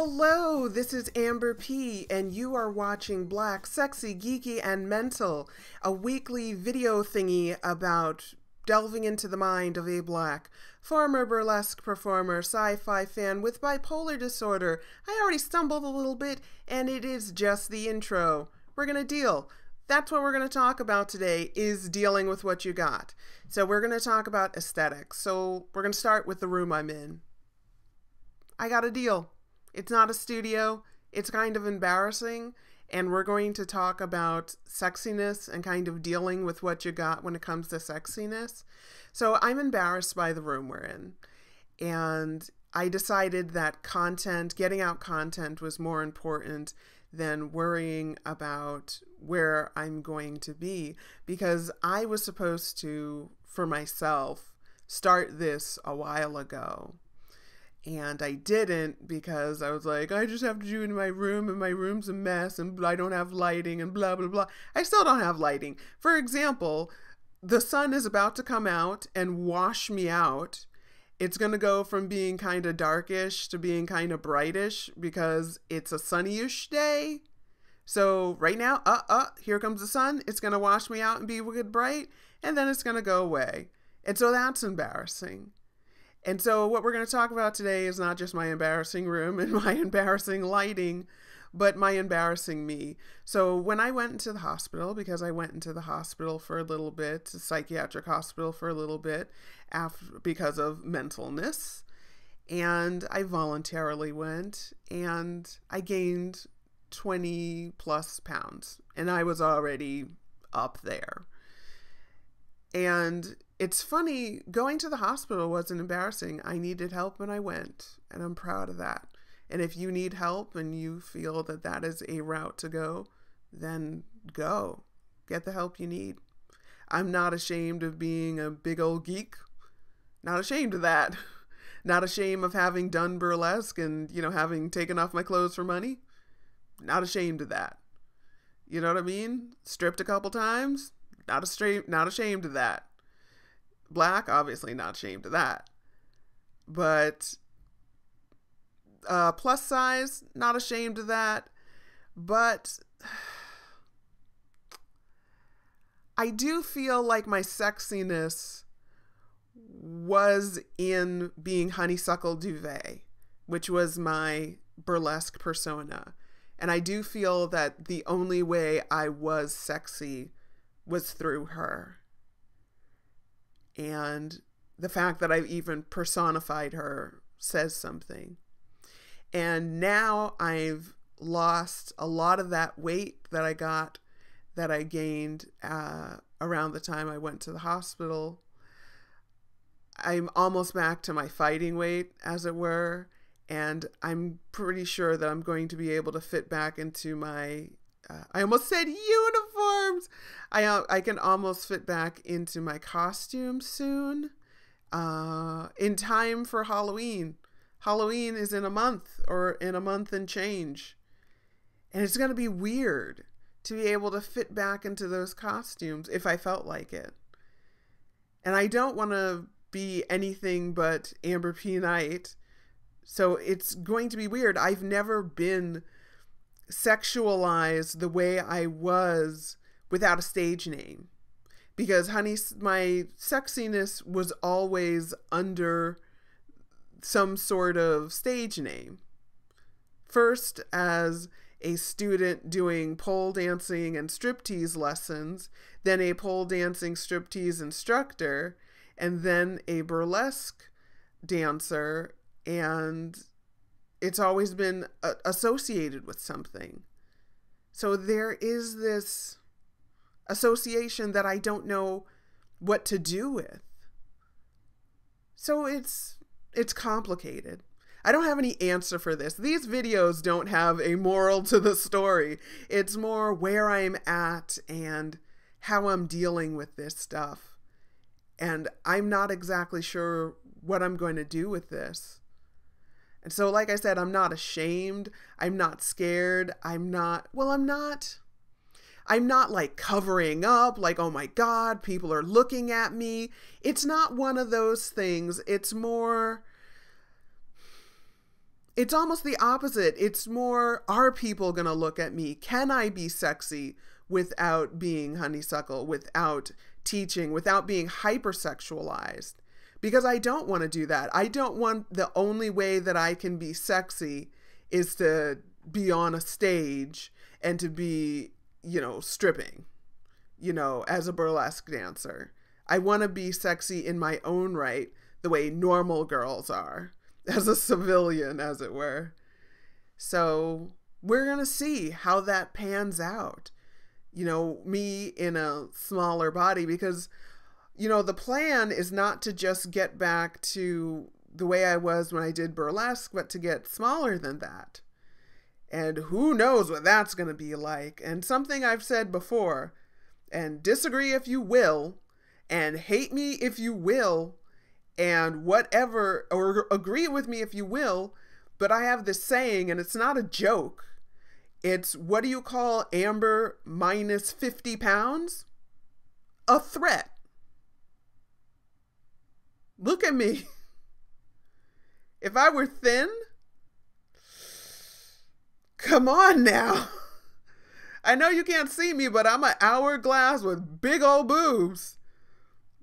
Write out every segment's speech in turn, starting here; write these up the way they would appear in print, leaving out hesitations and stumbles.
Hello, this is Amber P, and you are watching Black, Sexy, Geeky, and Mental, a weekly video thingy about delving into the mind of a black, former burlesque performer, sci-fi fan with bipolar disorder. I already stumbled a little bit, and it is just the intro. We're gonna deal. That's what we're going to talk about today, is dealing with what you got. So we're going to talk about aesthetics. So we're going to start with the room I'm in. I got a deal. It's not a studio. It's kind of embarrassing. And we're going to talk about sexiness and kind of dealing with what you got when it comes to sexiness. So I'm embarrassed by the room we're in. And I decided that getting out content was more important than worrying about where I'm going to be, because I was supposed to, for myself, start this a while ago. And I didn't, because I was like, I just have to do it in my room, and my room's a mess, and I don't have lighting, and blah, blah, blah. I still don't have lighting. For example, the sun is about to come out and wash me out. It's going to go from being kind of darkish to being kind of brightish because it's a sunny-ish day. So right now, here comes the sun. It's going to wash me out and be wicked bright, and then it's going to go away. And so that's embarrassing. And so what we're going to talk about today is not just my embarrassing room and my embarrassing lighting, but my embarrassing me. So when I went into the hospital, because I went into the hospital for a little bit, a psychiatric hospital for a little bit, because of mentalness, and I voluntarily went, and I gained 20 plus pounds, and I was already up there. And it's funny, going to the hospital wasn't embarrassing. I needed help and I went, and I'm proud of that. And if you need help and you feel that that is a route to go, then go. Get the help you need. I'm not ashamed of being a big old geek. Not ashamed of that. Not ashamed of having done burlesque and, having taken off my clothes for money. Not ashamed of that. You know what I mean? Stripped a couple times. Not ashamed of that. Black, obviously not ashamed of that. But plus size, not ashamed of that. But I do feel like my sexiness was in being Honeysuckle Duvet, which was my burlesque persona. And I do feel that the only way I was sexy was through her. And the fact that I've even personified her says something. And now I've lost a lot of that weight that I gained around the time I went to the hospital. I'm almost back to my fighting weight, as it were. And I'm pretty sure that I'm going to be able to fit back into my, I almost said uniforms. I can almost fit back into my costume soon, in time for Halloween. Halloween is in a month, or in a month and change. And it's going to be weird to be able to fit back into those costumes if I felt like it. And I don't want to be anything but Amber P. Knight. So it's going to be weird. I've never been sexualized the way I was without a stage name, because my sexiness was always under some sort of stage name. First as a student doing pole dancing and striptease lessons, then a pole dancing striptease instructor, and then a burlesque dancer, and it's always been associated with something. So there is this association that I don't know what to do with. So it's complicated. I don't have any answer for this. These videos don't have a moral to the story. It's more where I'm at and how I'm dealing with this stuff. And I'm not exactly sure what I'm going to do with this. And so, like I said, I'm not ashamed. I'm not scared. I'm not like covering up, like, oh my God, people are looking at me. It's not one of those things. It's more It's almost the opposite. It's more, are people going to look at me? Can I be sexy without being honeysuckle, without teaching, without being hypersexualized? Because I don't want to do that. I don't want the only way that I can be sexy is to be on a stage and to be, stripping, as a burlesque dancer. I want to be sexy in my own right, the way normal girls are, as a civilian, as it were. So we're going to see how that pans out. Me in a smaller body, because, the plan is not to just get back to the way I was when I did burlesque, but to get smaller than that. And who knows what that's going to be like. And something I've said before, and disagree if you will, and hate me if you will, and whatever, or agree with me if you will, but I have this saying, and it's not a joke. It's, what do you call Amber minus 50 pounds? A threat. Look at me. If I were thin, come on now. I know you can't see me, but I'm an hourglass with big old boobs.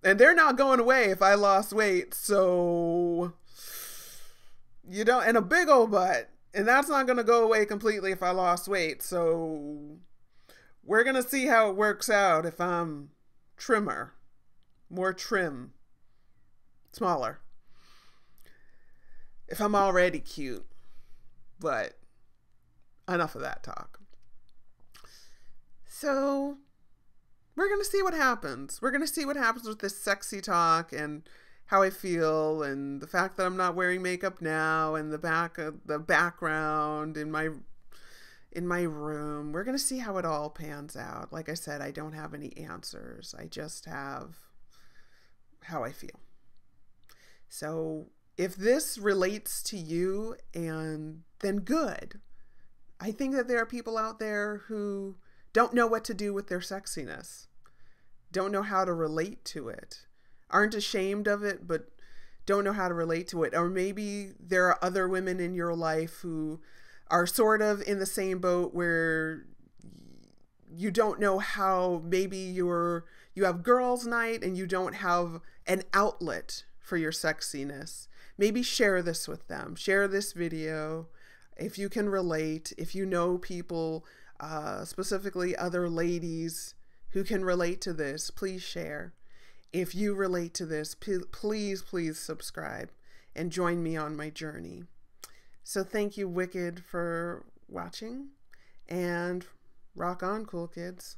And they're not going away if I lost weight. So, and a big old butt. And that's not going to go away completely if I lost weight. So, we're going to see how it works out if I'm trimmer. More trim. Smaller. If I'm already cute. But enough of that talk. So, we're going to see what happens. We're going to see what happens with this sexy talk and how I feel, and the fact that I'm not wearing makeup now, and the background in my room. We're going to see how it all pans out. Like I said, I don't have any answers. I just have how I feel. So if this relates to you, and then good. I think that there are people out there who don't know what to do with their sexiness, don't know how to relate to it, aren't ashamed of it, but don't know how to relate to it. Or maybe there are other women in your life who are sort of in the same boat, where you don't know how, maybe you have girls' night and you don't have an outlet for your sexiness. Maybe share this with them. Share this video if you can relate, if you know people, specifically other ladies who can relate to this, please share. If you relate to this, please subscribe and join me on my journey. So thank you, Wicked, for watching, and rock on, cool kids.